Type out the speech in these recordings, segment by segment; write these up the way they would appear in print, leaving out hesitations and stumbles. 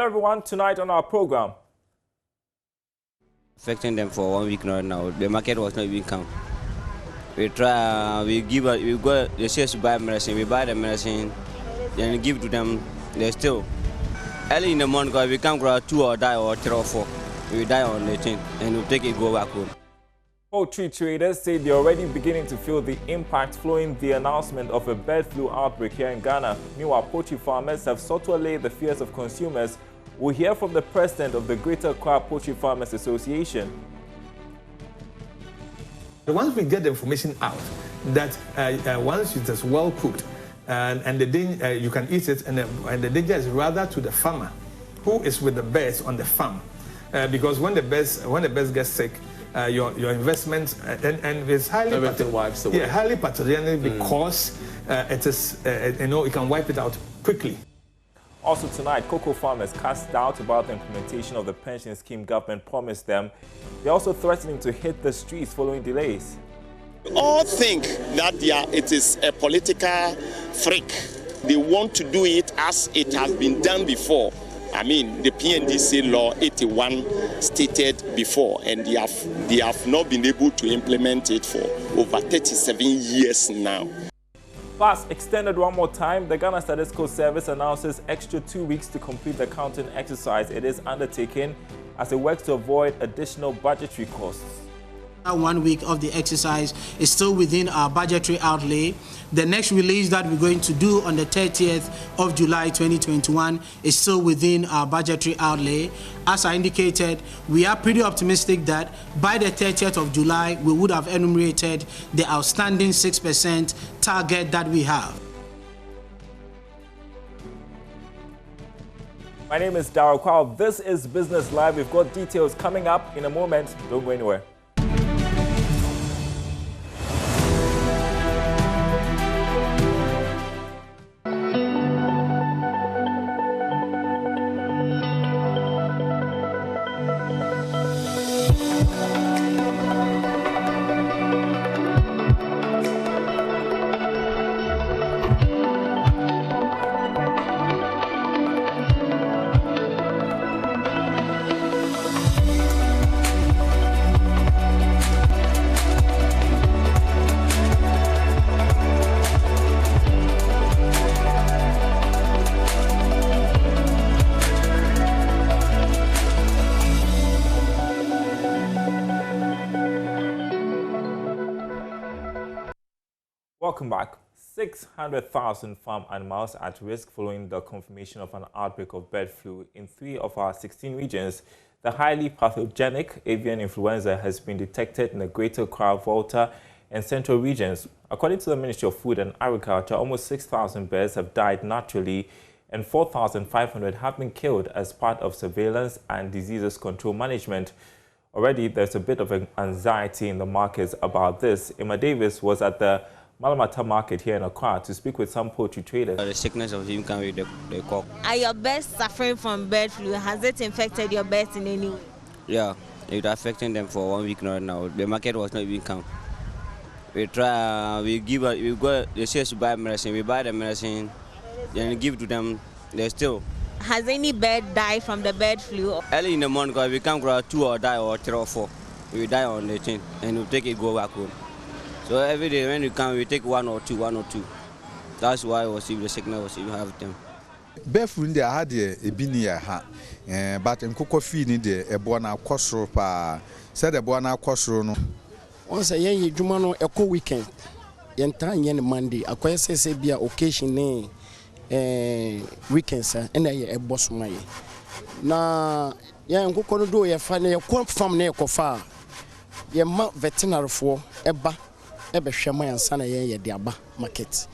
Hello everyone, tonight on our program. Affecting them for 1 week now. The market was not even come. We try, we go, they say to buy medicine, we buy the medicine, then give to them, they still. Early in the morning, we come grow 2 or die or 3 or 4. We die on the thing, and we take it, go back home. Poultry traders say they're already beginning to feel the impact following the announcement of a bird flu outbreak here in Ghana. Meanwhile, poultry farmers have sought to allay the fears of consumers. We'll hear from the president of the Greater Accra Poultry Farmers Association. Once we get the information out that once it is well cooked and the you can eat it, and the danger is rather to the farmer who is with the birds on the farm, because when the birds get sick, your investment and it's highly highly pathogenic because it is it can wipe it out quickly. Also tonight, cocoa farmers cast doubt about the implementation of the pension scheme government promised them. They're also threatening to hit the streets following delays. All think that it is a political freak. They want to do it as it has been done before. I mean, the PNDC law 81 stated before, and they have not been able to implement it for over 37 years now. Plus, extended one more time, the Ghana Statistical Service announces extra 2 weeks to complete the counting exercise it is undertaking as it works to avoid additional budgetary costs. 1 week of the exercise is still within our budgetary outlay. The next release that we're going to do on the 30th of July 2021 is still within our budgetary outlay. As I indicated, we are pretty optimistic that by the 30th of July, we would have enumerated the outstanding 6% target that we have. My name is Darryl Kwao. This is Business Live. We've got details coming up in a moment. Don't go anywhere. Welcome back. 600,000 farm animals at risk following the confirmation of an outbreak of bird flu in 3 of our 16 regions. The highly pathogenic avian influenza has been detected in the Greater Accra, Volta, and Central regions. According to the Ministry of Food and Agriculture, almost 6,000 birds have died naturally and 4,500 have been killed as part of surveillance and diseases control management. Already, there's a bit of anxiety in the markets about this. Emma Davis was at the Malamata market here in Accra to speak with some poultry traders. The sickness of him can be the cock. Are your birds suffering from bird flu? Has it infected your birds in any way? Yeah, it's affecting them for 1 week now. The market was not even come. We try, we go, they say to buy medicine, we buy the medicine, then give to them, they still. Has any bird died from the bird flu? Early in the morning, we come grow 2 or die or 3 or 4. We die on the thing, and we take it, go back home. So every day when we come, we take 1 or 2. That's why I was even the sickness was even have them. Bird flu there had a binia ha, but in cocoa feeding the a buona costro pa said a buona costro no. Once a year, Jumano a co weekend, yen Monday, a question say be a occasion weekends and a boss my. Na yan cocoa do a funny a quamp from near Kofa. Ye mount veterinary for Eba market.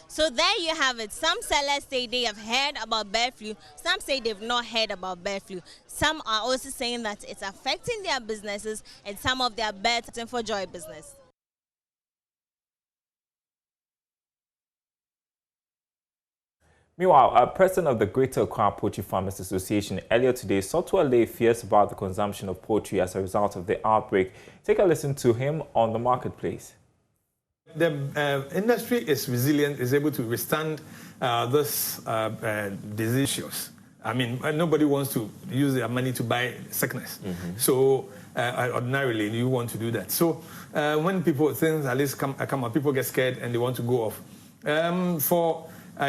So there you have it. Some sellers say they have heard about bird flu. Some say they've not heard about bird flu. Some are also saying that it's affecting their businesses and some of their birds for joy business. Meanwhile, president of the Greater Accra Poultry Farmers Association earlier today sought to allay fears about the consumption of poultry as a result of the outbreak. Take a listen to him on the marketplace. The industry is resilient, is able to withstand this disease issues. I mean, nobody wants to use their money to buy sickness. So ordinarily, you want to do that. So when things at least come up, people get scared and they want to go off.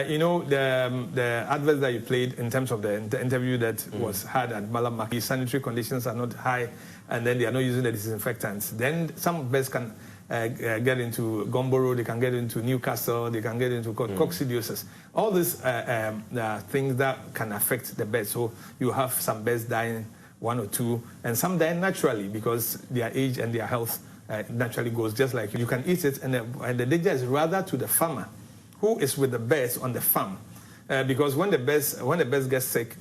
You know, the adverts that you played in terms of the interview that was had at Malamaki, sanitary conditions are not high, and then they are not using the disinfectants. Then some birds can get into Gomboro, they can get into Newcastle, they can get into coccidiosis. All these things that can affect the birds. So you have some birds dying, 1 or 2, and some die naturally because their age and their health naturally goes just like you can eat it, and the danger is rather to the farmer who is with the birds on the farm, because when the birds get sick,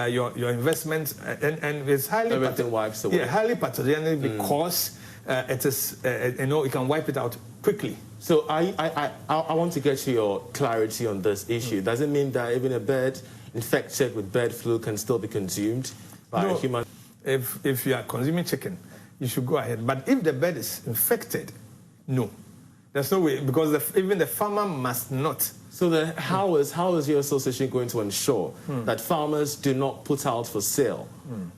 your investment and it's highly highly pathogenic because it is it can wipe it out quickly. So I want to get your clarity on this issue. Does it mean that even a bird infected with bird flu can still be consumed by a human? If you are consuming chicken, you should go ahead. But if the bird is infected, no. There's no way, because even the farmer must not. So how is your association going to ensure that farmers do not put out for sale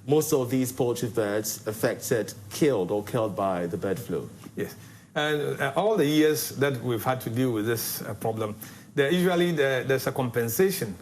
most of these poultry birds affected, killed by the bird flu? Yes. And all the years that we've had to deal with this problem, there's a compensation.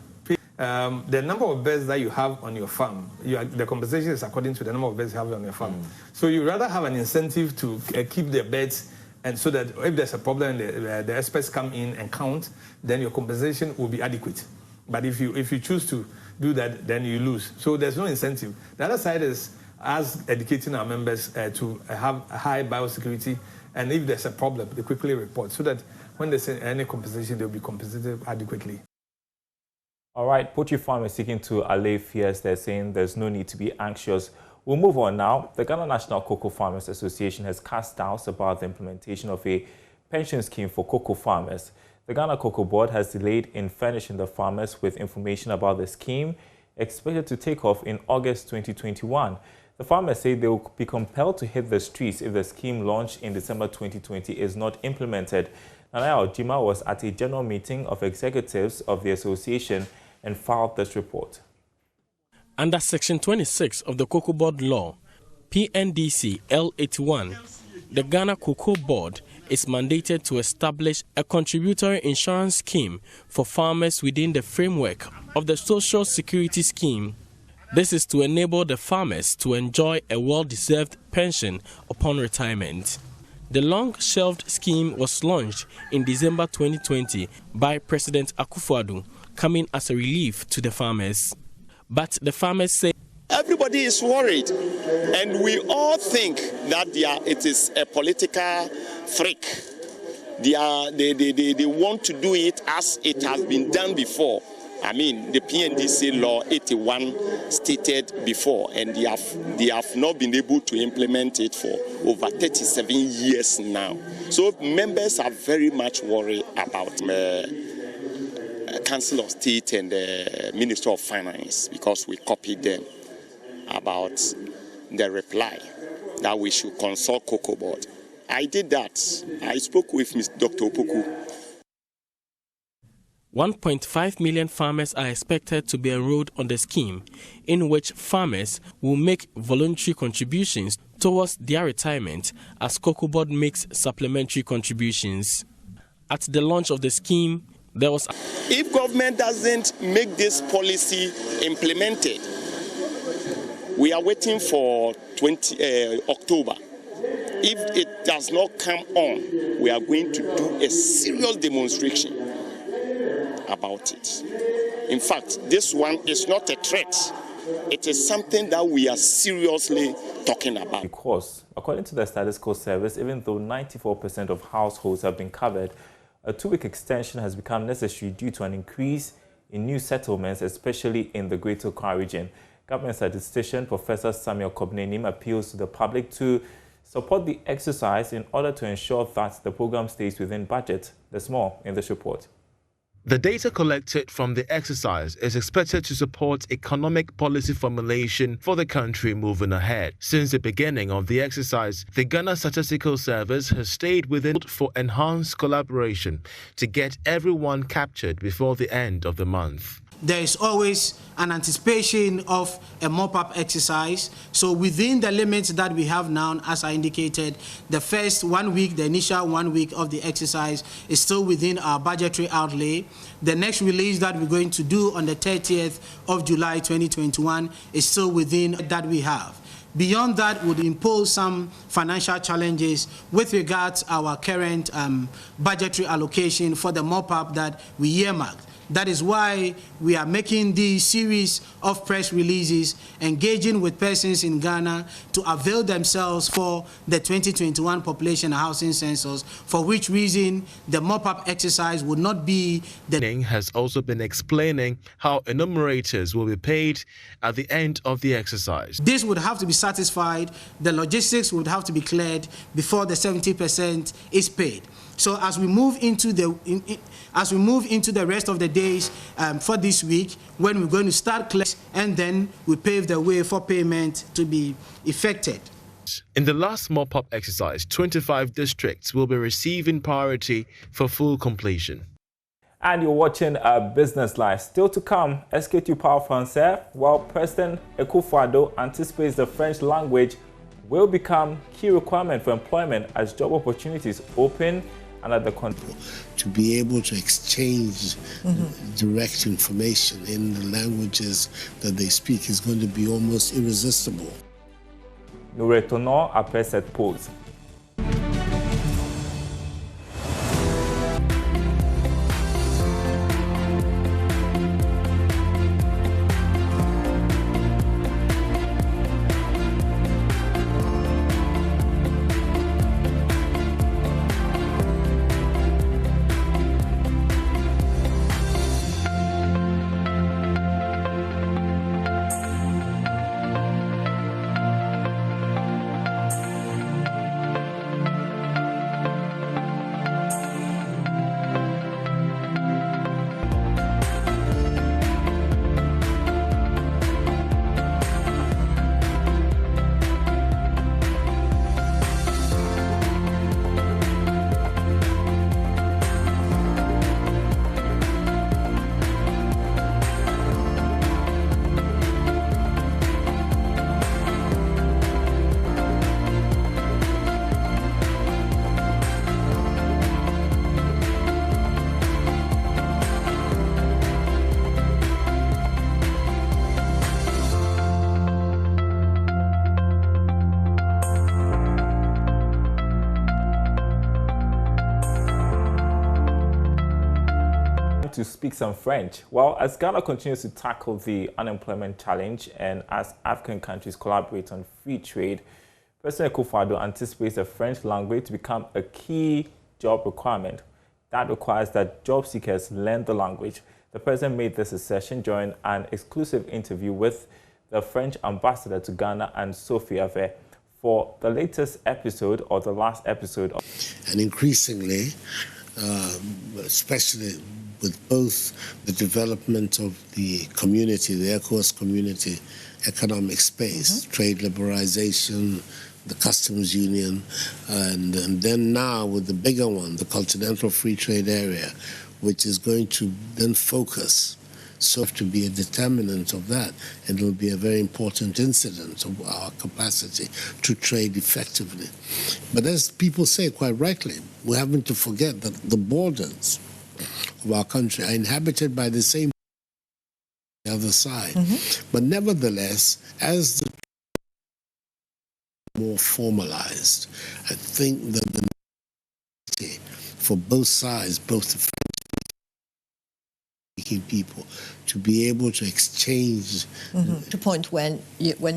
The number of birds that you have on your farm, the compensation is according to the number of birds you have on your farm. So you rather have an incentive to keep the birds, and so that if there's a problem, the experts come in and count, then your compensation will be adequate. But if you choose to do that, then you lose. So there's no incentive. The other side is us educating our members to have a high biosecurity, and if there's a problem, they quickly report, so that when there's any compensation, they'll be compensated adequately. All right, poultry farmers seeking to allay fears. They're saying there's no need to be anxious. We'll move on now. The Ghana National Cocoa Farmers Association has cast doubts about the implementation of a pension scheme for cocoa farmers. The Ghana Cocoa Board has delayed in furnishing the farmers with information about the scheme, expected to take off in August 2021. The farmers say they will be compelled to hit the streets if the scheme launched in December 2020 is not implemented. Nanaya Ojima was at a general meeting of executives of the association and filed this report. Under Section 26 of the Cocoa Board Law, PNDC L81, the Ghana Cocoa Board is mandated to establish a contributory insurance scheme for farmers within the framework of the Social Security Scheme. This is to enable the farmers to enjoy a well-deserved pension upon retirement. The long-shelved scheme was launched in December 2020 by President Akufo-Addo, coming as a relief to the farmers. But the farmers say everybody is worried, and we all think that it is a political freak. They want to do it as it has been done before. I mean, the PNDC Law 81 stated before, and they have not been able to implement it for over 37 years now. So members are very much worried about Council of State and the Minister of Finance, because we copied them about the reply that we should consult Cocoa Board. I did that. I spoke with Dr. Opoku. 1.5 million farmers are expected to be enrolled on the scheme, in which farmers will make voluntary contributions towards their retirement as Cocoa Board makes supplementary contributions. At the launch of the scheme, there was... If government doesn't make this policy implemented, we are waiting for October. If it does not come on, we are going to do a serious demonstration about it. In fact, this one is not a threat. It is something that we are seriously talking about. Because, according to the Statistical Service, even though 94% of households have been covered, a 2-week extension has become necessary due to an increase in new settlements, especially in the Greater Accra region. Government statistician Professor Samuel Kobnenim appeals to the public to support the exercise in order to ensure that the program stays within budget. There's more in this report. The data collected from the exercise is expected to support economic policy formulation for the country moving ahead. Since the beginning of the exercise, the Ghana Statistical Service has stayed within for enhanced collaboration to get everyone captured before the end of the month. there is always an anticipation of a mop-up exercise. So within the limits that we have now, as I indicated, the first 1 week, the initial 1 week of the exercise is still within our budgetary outlay. The next release that we're going to do on the 30th of July 2021 is still within that we have. Beyond that would impose some financial challenges with regards to our current budgetary allocation for the mop-up that we earmarked. That is why we are making these series of press releases, engaging with persons in Ghana to avail themselves for the 2021 population and housing census, for which reason the mop-up exercise would not be the... Has also been explaining how enumerators will be paid at the end of the exercise. This would have to be satisfied, the logistics would have to be cleared before the 70% is paid. So as we move into the rest of the days for this week, when we're going to start class, and then we pave the way for payment to be effected. In the last mop-up exercise, 25 districts will be receiving priority for full completion. And you're watching Business Live. Still to come, SK2 Power Français, while President Akufo-Addo anticipates the French language will become key requirement for employment as job opportunities open and at the country. To be able to exchange direct information in the languages that they speak is going to be almost irresistible. Nous retenons après cette pause. To speak some French. Well, as Ghana continues to tackle the unemployment challenge and as African countries collaborate on free trade, President Akufo-Addo anticipates the French language to become a key job requirement. That requires that job seekers learn the language. The President made this assertion during an exclusive interview with the French ambassador to Ghana and Sophia Ver for the latest episode or the last episode. And increasingly, especially with both the development of the community, the ECOWAS community economic space, trade liberalization, the customs union, and then now with the bigger one, the Continental Free Trade Area, which is going to then focus, so to be a determinant of that, and it will be a very important incident of our capacity to trade effectively. But as people say quite rightly, we're having to forget that the borders of our country are inhabited by the same the other side. But nevertheless, as the more formalized, I think that the necessity for both sides, both the French-speaking people, to be able to exchange. To point when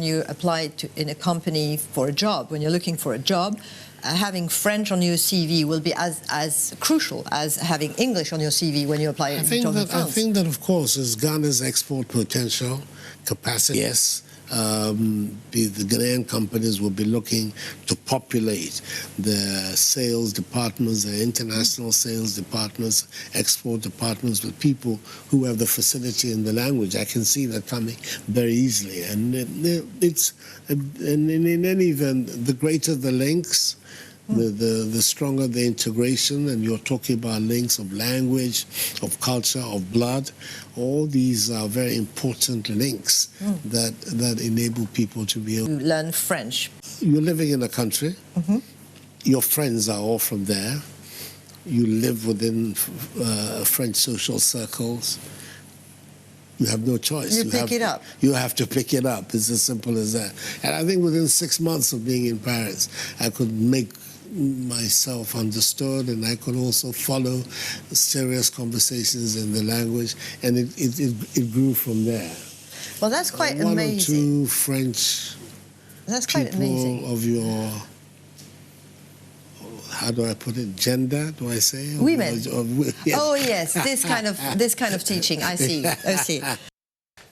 you apply to in a company for a job, when you're looking for a job, having French on your CV will be as crucial as having English on your CV when you apply to France. I think that, of course, as Ghana's export potential, capacity, yes, the Ghanaian companies will be looking to populate the sales departments, the international sales departments, export departments with people who have the facility in the language. I can see that coming very easily. And in any event, the greater the links, The stronger the integration, and you're talking about links of language, of culture, of blood. All these are very important links that enable people to be able to learn French. You're living in a country. Your friends are all from there. You live within French social circles. You have no choice. You pick it up. You have to pick it up. It's as simple as that. And I think within 6 months of being in Paris, I could make myself understood, and I could also follow serious conversations in the language, and it grew from there. Well, that's quite amazing. One or two French people of your, how do I put it, gender, do I say? Women. Yes. Oh yes, this kind of teaching. I see. That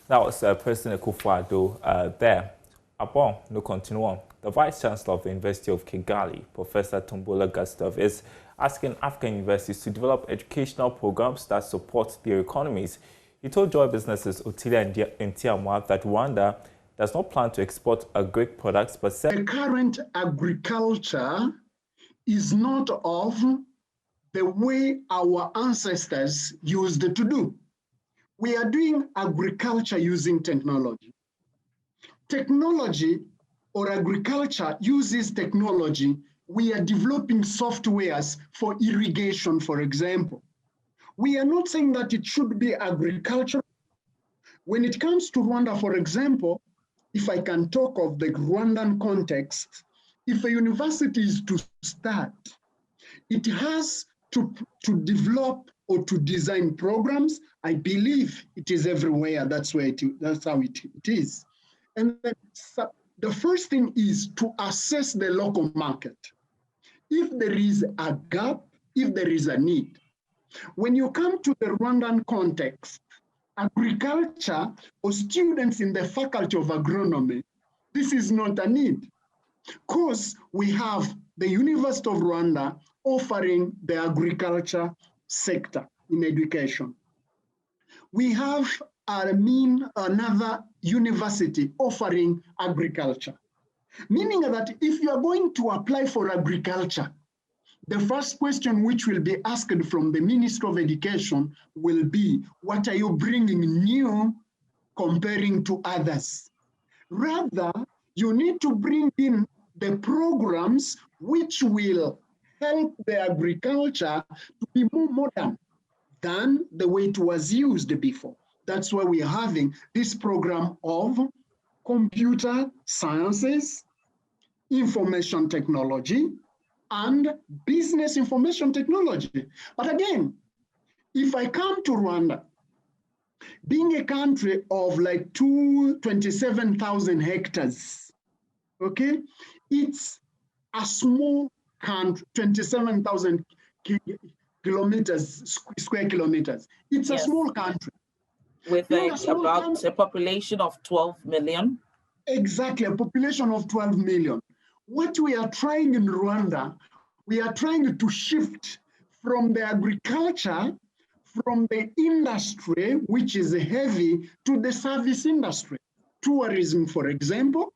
was President Akufo-Addo there. Upon no continue on. The Vice Chancellor of the University of Kigali, Professor Tombola Gustav, is asking African universities to develop educational programs that support their economies. He told Joy Business's Otile and Tiamwa that Rwanda does not plan to export Greek products, but said the current agriculture is not of the way our ancestors used to do. We are doing agriculture using technology. Technology or agriculture uses technology. We are developing softwares for irrigation, for example. We are not saying that it should be agriculture. When it comes to Rwanda, for example, if I can talk of the Rwandan context, if a university is to start, it has to develop or to design programs. I believe it is everywhere. That's how it is. And then the first thing is to assess the local market. If there is a gap, if there is a need. When you come to the Rwandan context, agriculture or students in the Faculty of Agronomy, this is not a need. Because we have the University of Rwanda offering the agriculture sector in education. We have another university offering agriculture, meaning that if you are going to apply for agriculture, the first question which will be asked from the Ministry of Education will be, what are you bringing new comparing to others? Rather, you need to bring in the programs which will help the agriculture to be more modern than the way it was used before. That's why we are having this program of computer sciences, information technology, and business information technology. But again, if I come to Rwanda, being a country of like 27,000 hectares, okay, it's a small country, 27,000 kilometers, square kilometers. It's a small country. With about a population of 12 million? Exactly, a population of 12 million. What we are trying in Rwanda, we are trying to shift from the agriculture, from the industry, which is heavy, to the service industry. Tourism, for example,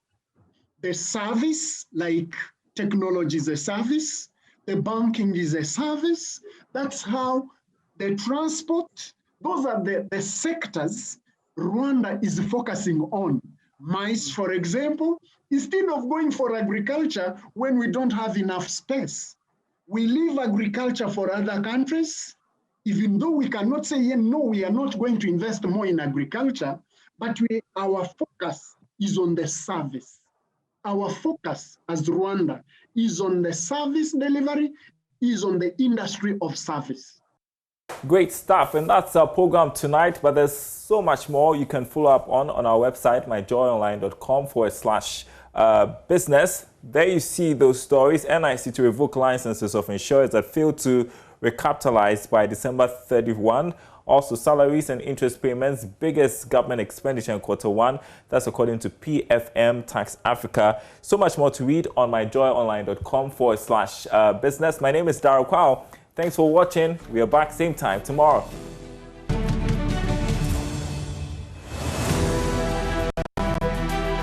the service, like technology is a service, the banking is a service. That's how the transport, those are the sectors Rwanda is focusing on. Maize, for example, instead of going for agriculture when we don't have enough space, we leave agriculture for other countries, even though we cannot say, no, we are not going to invest more in agriculture, but our focus is on the service. Our focus as Rwanda is on the service delivery, is on the industry of service. Great stuff, and that's our program tonight, but there's so much more you can follow up on our website, myjoyonline.com/business. There you see those stories. NIC to revoke licenses of insurers that failed to recapitalize by December 31. Also, salaries and interest payments, biggest government expenditure in Q1. That's according to PFM Tax Africa. So much more to read on myjoyonline.com/business. My name is Darryl Kwao. Thanks for watching. We are back same time tomorrow.